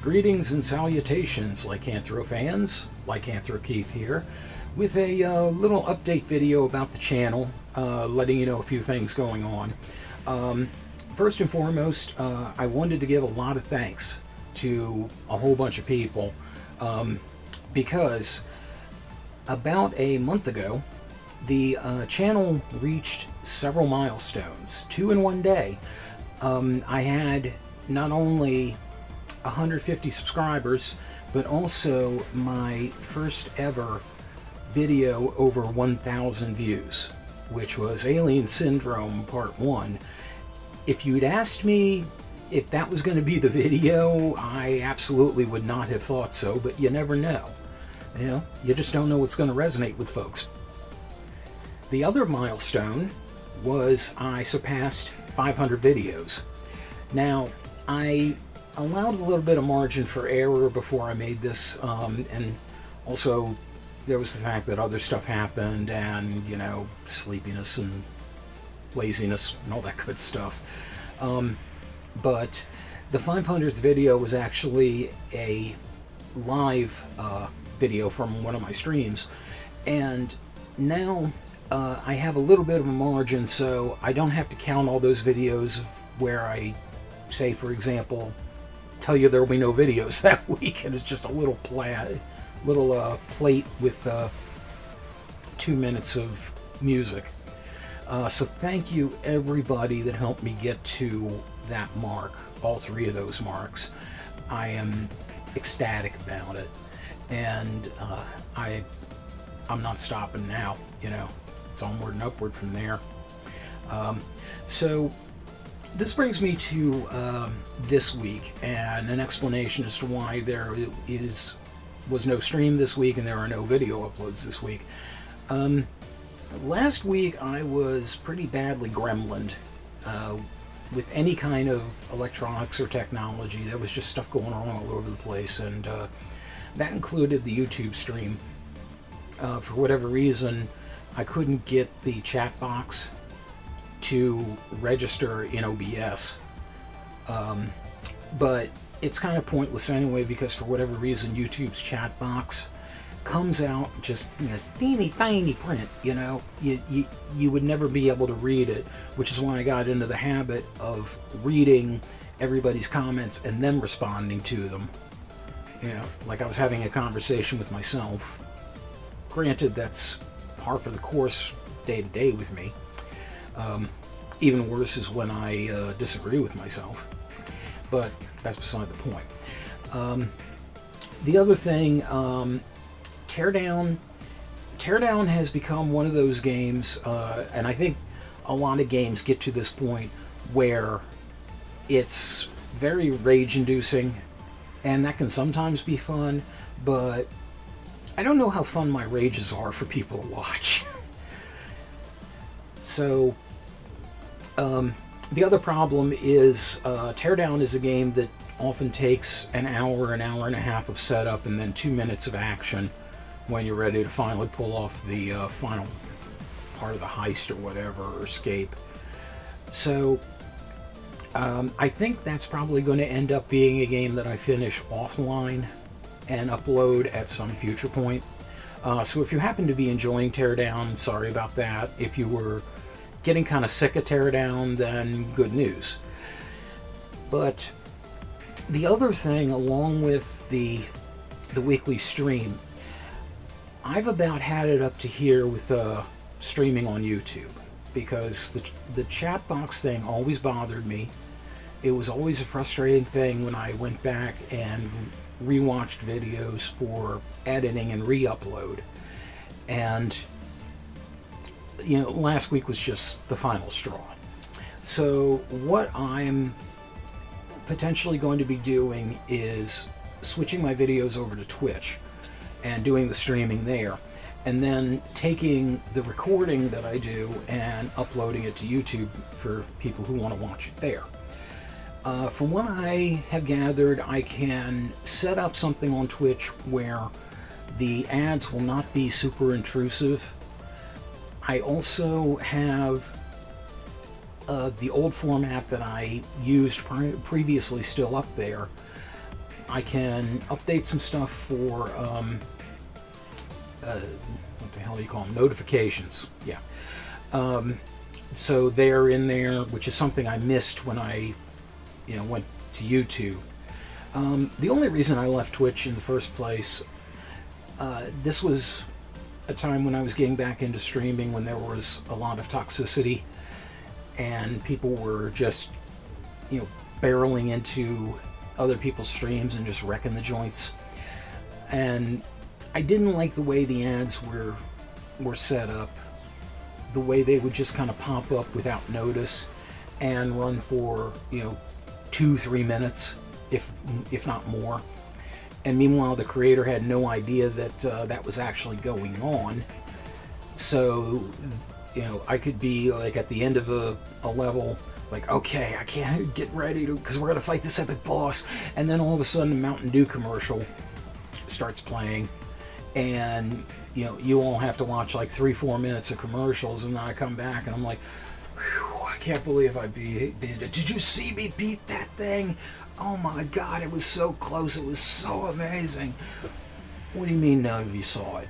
Greetings and salutations, Lycanthro fans. Lycanthro Keith here, with a little update video about the channel, letting you know a few things going on. First and foremost, I wanted to give a lot of thanks to a whole bunch of people, because about a month ago, the channel reached several milestones, 2 in one day. I had not only 150 subscribers, but also my first ever video over 1,000 views, which was Alien Syndrome Part 1. If you'd asked me if that was going to be the video, I absolutely would not have thought so, but you never know. You know, you just don't know what's going to resonate with folks. The other milestone was I surpassed 500 videos. Now, I allowed a little bit of margin for error before I made this, and also there was the fact that other stuff happened, and, you know, sleepiness and laziness and all that good stuff. But the 500th video was actually a live video from one of my streams, and now I have a little bit of a margin, so I don't have to count all those videos of where I say, for example, tell you there will be no videos that week, and it's just a little plate with 2 minutes of music. So thank you everybody that helped me get to that mark, all 3 of those marks. I am ecstatic about it, and I'm not stopping now. You know, it's onward and upward from there. So this brings me to this week, and an explanation as to why there was no stream this week and there are no video uploads this week. Last week I was pretty badly gremlined with any kind of electronics or technology. There was just stuff going on all over the place, and that included the YouTube stream. For whatever reason, I couldn't get the chat box to register in OBS, but it's kind of pointless anyway, because for whatever reason YouTube's chat box comes out just, you know, teeny tiny print. You know, you would never be able to read it, which is why I got into the habit of reading everybody's comments and then responding to them. You know, like I was having a conversation with myself. Granted, that's par for the course day to day with me. Even worse is when I disagree with myself, but that's beside the point. The other thing, Teardown has become one of those games, and I think a lot of games get to this point where it's very rage-inducing, and that can sometimes be fun, but I don't know how fun my rages are for people to watch. So, the other problem is Teardown is a game that often takes an hour and a half of setup, and then 2 minutes of action when you're ready to finally pull off the final part of the heist or whatever, or escape. So I think that's probably going to end up being a game that I finish offline and upload at some future point. So if you happen to be enjoying Teardown, sorry about that. If you were getting kind of sick of Teardown, then good news. But the other thing, along with the weekly stream, I've about had it up to here with streaming on YouTube, because the chat box thing always bothered me. It was always a frustrating thing when I went back and rewatched videos for editing and re-upload. And, you know, last week was just the final straw. So what I'm potentially going to be doing is switching my videos over to Twitch and doing the streaming there, and then taking the recording that I do and uploading it to YouTube for people who want to watch it there. From what I have gathered, I can set up something on Twitch where the ads will not be super intrusive. I also have the old format that I used previously still up there, I can update some stuff for what the hell do you call them? Notifications. Yeah. So they're in there, which is something I missed when I, went to YouTube. The only reason I left Twitch in the first place, this was a time when I was getting back into streaming, when there was a lot of toxicity, and people were just, barreling into other people's streams and just wrecking the joints. And I didn't like the way the ads were set up, the way they would just kind of pop up without notice and run for 2-3 minutes, if not more. And meanwhile, the creator had no idea that that was actually going on. So I could be like at the end of a level, like, okay, I can't get ready to, because we're gonna fight this epic boss, and then all of a sudden a Mountain Dew commercial starts playing, and you all have to watch like 3-4 minutes of commercials, and then I come back and I'm like, whew, I can't believe I beat it. Did you see me beat that thing? Oh my god, it was so close, it was so amazing. What do you mean none of you saw it?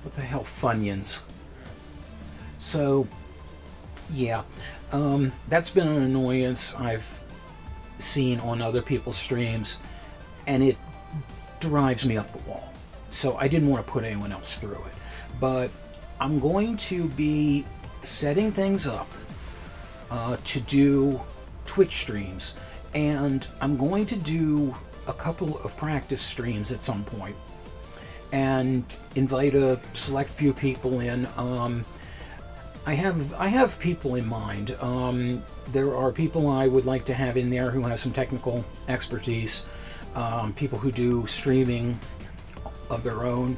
What the hell, Funyuns? So yeah, that's been an annoyance I've seen on other people's streams, and it drives me up the wall. So I didn't want to put anyone else through it. But I'm going to be setting things up to do Twitch streams, and I'm going to do a couple of practice streams at some point and invite a select few people in. I have people in mind. There are people I would like to have in there who have some technical expertise, people who do streaming of their own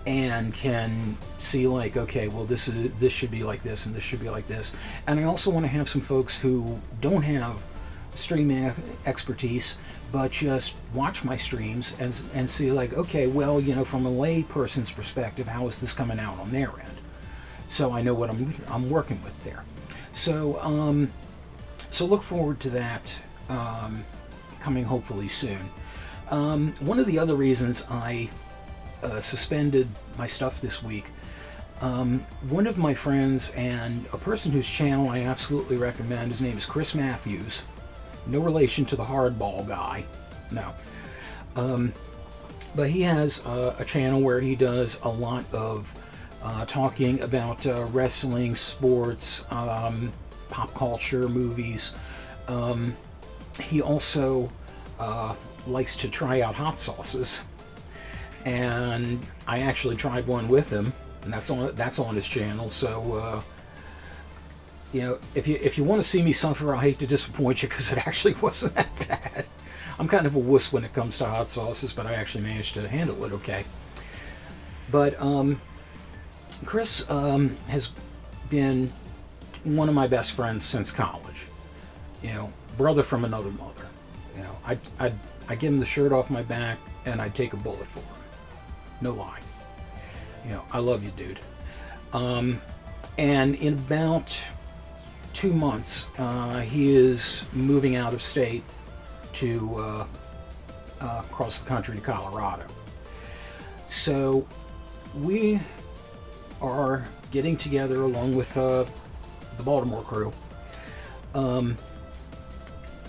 and can see like, okay, well this should be like this and this should be like this. And I also want to have some folks who don't have streaming expertise but just watch my streams and see like, okay, well, from a lay person's perspective, how is this coming out on their end? So I know what I'm working with there. So so look forward to that coming hopefully soon. One of the other reasons I suspended my stuff this week, one of my friends and a person whose channel I absolutely recommend, his name is Chris Matthews, no relation to the hardball guy, no, but he has a channel where he does a lot of talking about wrestling, sports, pop culture, movies. He also likes to try out hot sauces, and I actually tried one with him, and that's on his channel. So if you want to see me suffer, I hate to disappoint you, because it actually wasn't that bad. I'm kind of a wuss when it comes to hot sauces, but I actually managed to handle it okay. But Chris has been one of my best friends since college. Brother from another mother. I give him the shirt off my back, and I'd take a bullet for him. No lie. I love you, dude. And in about 2 months, he is moving out of state to across the country to Colorado. So we are getting together along with the Baltimore crew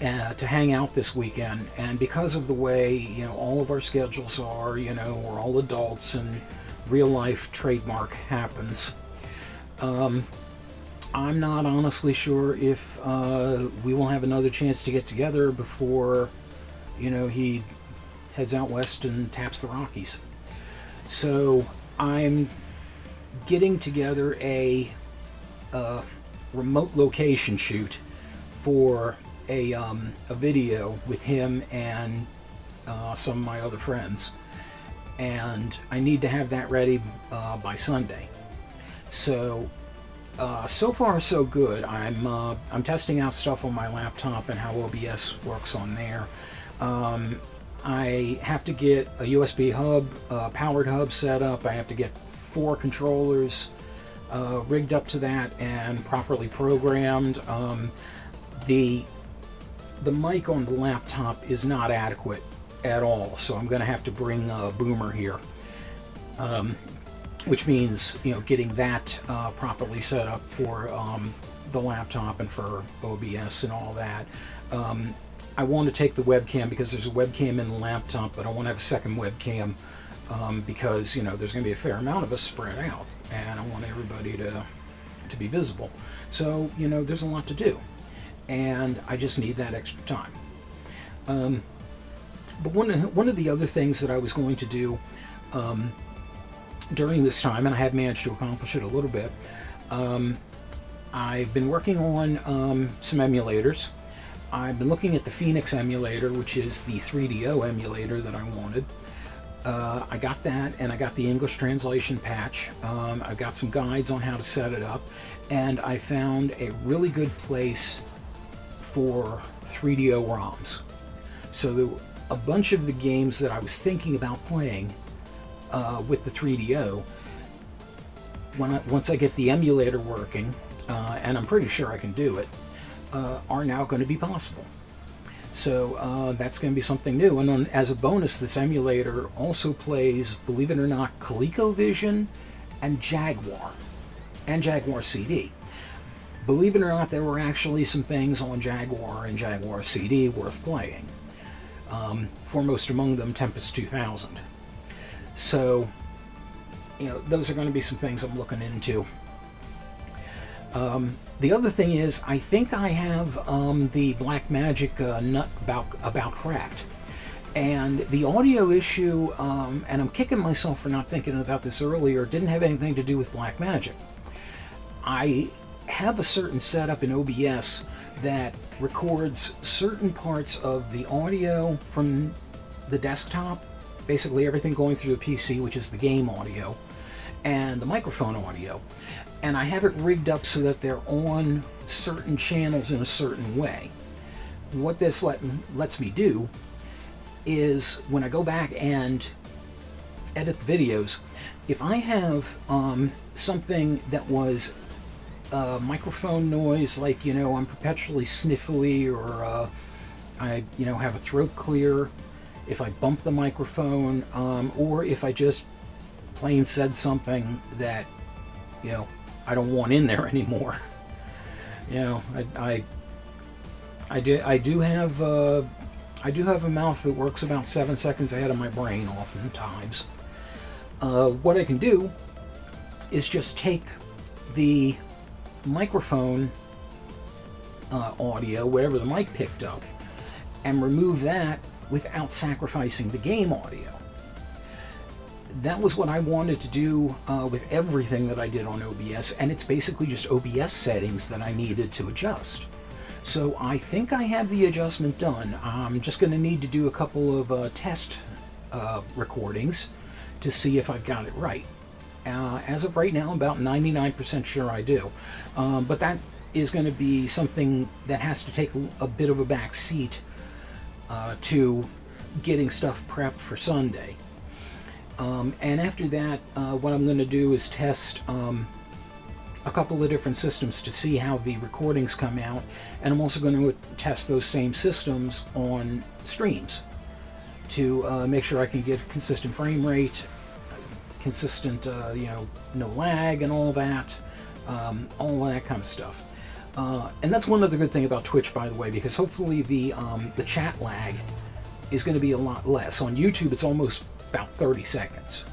to hang out this weekend. And because of the way all of our schedules are, we're all adults and real life trademark happens, I'm not honestly sure if we will have another chance to get together before he heads out west and taps the Rockies. So I'm getting together a remote location shoot for a video with him and some of my other friends, and I need to have that ready by Sunday. So so far so good. I'm testing out stuff on my laptop and how OBS works on there. I have to get a USB hub, powered hub set up. I have to get 4 controllers rigged up to that and properly programmed. The the mic on the laptop is not adequate at all, so I'm going to have to bring a Boomer here, which means, you know, getting that properly set up for the laptop and for OBS and all that. I want to take the webcam because there's a webcam in the laptop, but I want to have a second webcam because, you know, there's going to be a fair amount of us spread out, and I want everybody to be visible. So, you know, there's a lot to do, and I just need that extra time. But one of the other things that I was going to do during this time, and I have managed to accomplish it a little bit, I've been working on some emulators. I've been looking at the Phoenix emulator, which is the 3DO emulator that I wanted. I got that, and I got the English translation patch. I've got some guides on how to set it up, and I found a really good place for 3DO ROMs. So a bunch of the games that I was thinking about playing with the 3DO, once I get the emulator working, and I'm pretty sure I can do it, are now going to be possible. So that's going to be something new. And as a bonus, this emulator also plays, believe it or not, ColecoVision and Jaguar CD. Believe it or not, there were actually some things on Jaguar and Jaguar CD worth playing. Foremost among them, Tempest 2000. So, you know, those are going to be some things I'm looking into. The other thing is, I think I have the Blackmagic nut about cracked. And the audio issue, and I'm kicking myself for not thinking about this earlier, didn't have anything to do with Blackmagic. I have a certain setup in OBS that records certain parts of the audio from the desktop, basically everything going through the PC, which is the game audio, and the microphone audio. And I have it rigged up so that they're on certain channels in a certain way. What this lets me do is, when I go back and edit the videos, if I have something that was microphone noise, like, you know, I'm perpetually sniffly, or I, you know, have a throat clear, if I bump the microphone, or if I just plain said something that, you know, I don't want in there anymore. You know, I do have a mouth that works about 7 seconds ahead of my brain oftentimes. What I can do is just take the microphone audio, whatever the mic picked up, and remove that without sacrificing the game audio. That was what I wanted to do with everything that I did on OBS, and it's basically just OBS settings that I needed to adjust. So I think I have the adjustment done. I'm just going to need to do a couple of test recordings to see if I've got it right. As of right now, I'm about 99% sure I do. But that is going to be something that has to take a bit of a back seat to getting stuff prepped for Sunday. And after that, what I'm going to do is test a couple of different systems to see how the recordings come out, and I'm also going to test those same systems on streams to make sure I can get consistent frame rate, consistent, you know, no lag and all that kind of stuff. And that's one other good thing about Twitch, by the way, because hopefully the chat lag is going to be a lot less. On YouTube, it's almost about 30 seconds.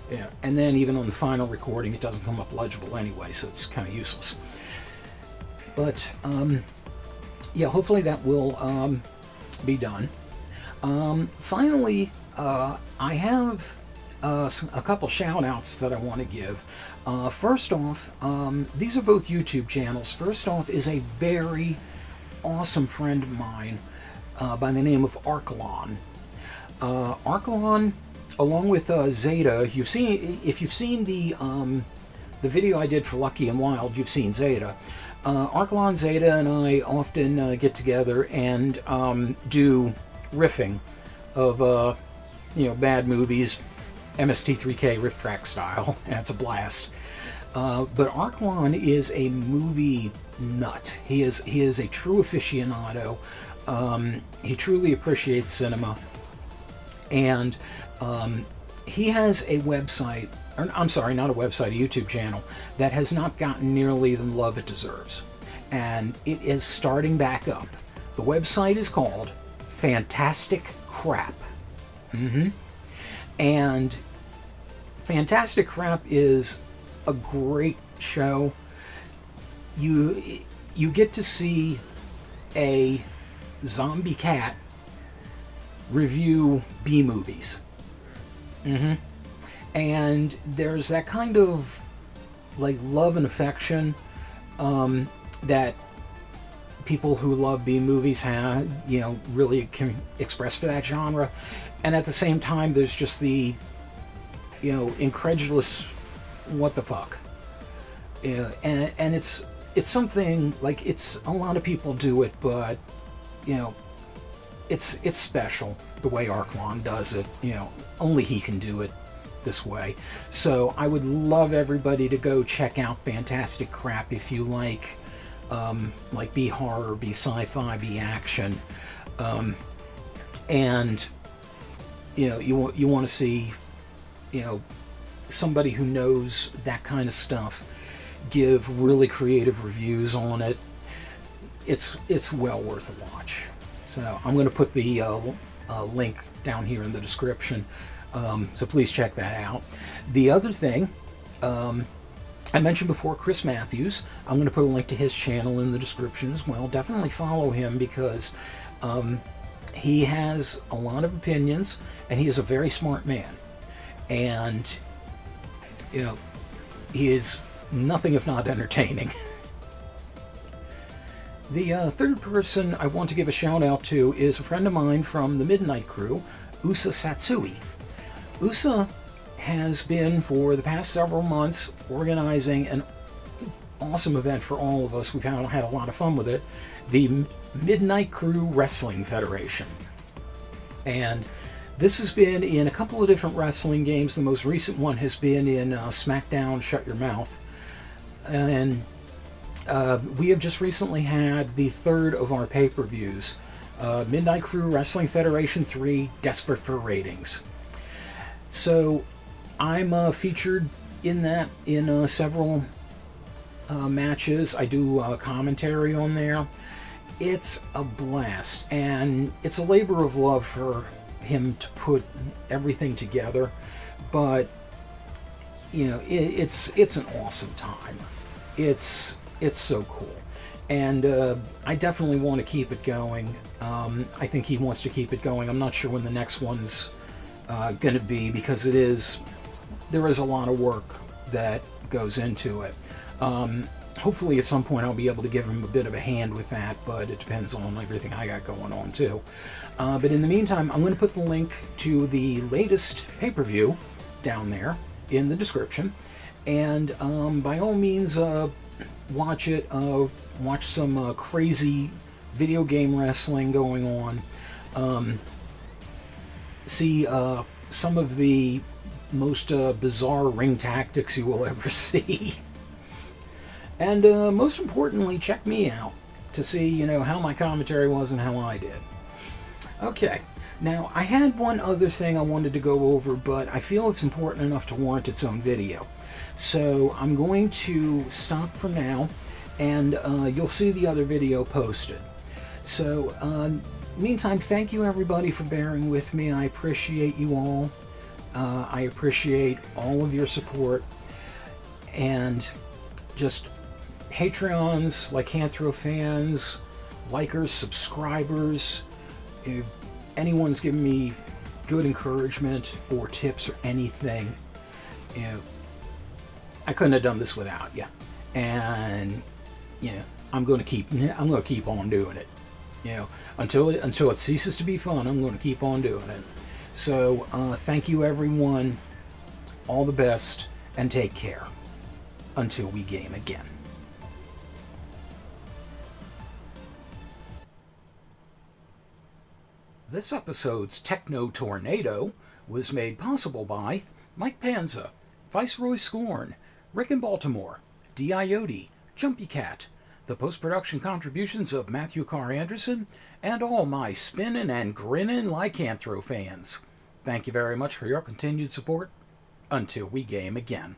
Yeah, and then even on the final recording, it doesn't come up legible anyway, so it's kind of useless. But yeah, hopefully that will be done. Finally, I have a couple shout-outs that I want to give. First off, these are both YouTube channels. First off is a very awesome friend of mine by the name of Archelon. Archelon, along with Zeta, if you've seen the video I did for Lucky and Wild, you've seen Zeta. Archelon, Zeta, and I often get together and do riffing of you know, bad movies, MST3K riff track style, and it's a blast. But Archelon is a movie nut. He is a true aficionado. He truly appreciates cinema, and he has a website, or I'm sorry, not a website, a YouTube channel that has not gotten nearly the love it deserves, and it is starting back up. The website is called Fantastic Crap. And Fantastic Crap is a great show. You get to see a zombie cat review B movies. And there's that kind of like love and affection that people who love B movies have, really can express for that genre. And at the same time, there's just the, incredulous, what the fuck. And it's something like, a lot of people do it, but it's special the way Arklon does it. Only he can do it this way. So I would love everybody to go check out Fantastic Crap if you like B horror, B sci-fi, B action, and you want to see somebody who knows that kind of stuff give really creative reviews on it. It's well worth a watch. So I'm going to put the link down here in the description, so please check that out. The other thing, I mentioned before, Chris Matthews. I'm going to put a link to his channel in the description as well. Definitely follow him because he has a lot of opinions, and he is a very smart man. And, he is nothing if not entertaining. The third person I want to give a shout out to is a friend of mine from the Midnight Crew, UsaSatsui. Usa has been, for the past several months, organizing an awesome event for all of us. We've had a lot of fun with it. The Midnight Crew Wrestling Federation. And this has been in a couple of different wrestling games. The most recent one has been in SmackDown Shut Your Mouth. And we have just recently had the third of our pay-per-views, Midnight Crew Wrestling Federation 3, Desperate for Ratings. So I'm featured in that in several matches. I do commentary on there. It's a blast, and it's a labor of love for him to put everything together, but it's an awesome time. It's so cool, and I definitely want to keep it going. I think he wants to keep it going. I'm not sure when the next one's going to be, because there is a lot of work that goes into it. Hopefully at some point I'll be able to give him a bit of a hand with that, but it depends on everything I got going on too. But in the meantime, I'm going to put the link to the latest pay-per-view down there in the description, and by all means watch it. Watch some crazy video game wrestling going on. See some of the most bizarre ring tactics you will ever see. And most importantly, check me out to see, how my commentary was and how I did. Okay, now I had one other thing I wanted to go over, but I feel it's important enough to warrant its own video. So I'm going to stop for now, and you'll see the other video posted. So, meantime, thank you everybody for bearing with me. I appreciate you all. I appreciate all of your support, and just Patreons, Lycanthro fans, likers, subscribers, if anyone's giving me good encouragement or tips or anything, I couldn't have done this without you. And I'm going to keep on doing it. Until it ceases to be fun, I'm going to keep on doing it. So thank you everyone. All the best, and take care until we game again. This episode's Techno Tornado was made possible by Mike Panza, Viceroy Scorn, Rick in Baltimore, D'Iote, Jumpy Cat, the post-production contributions of Matthew Carr Anderson, and all my spinning and grinning lycanthro fans. Thank you very much for your continued support. Until we game again.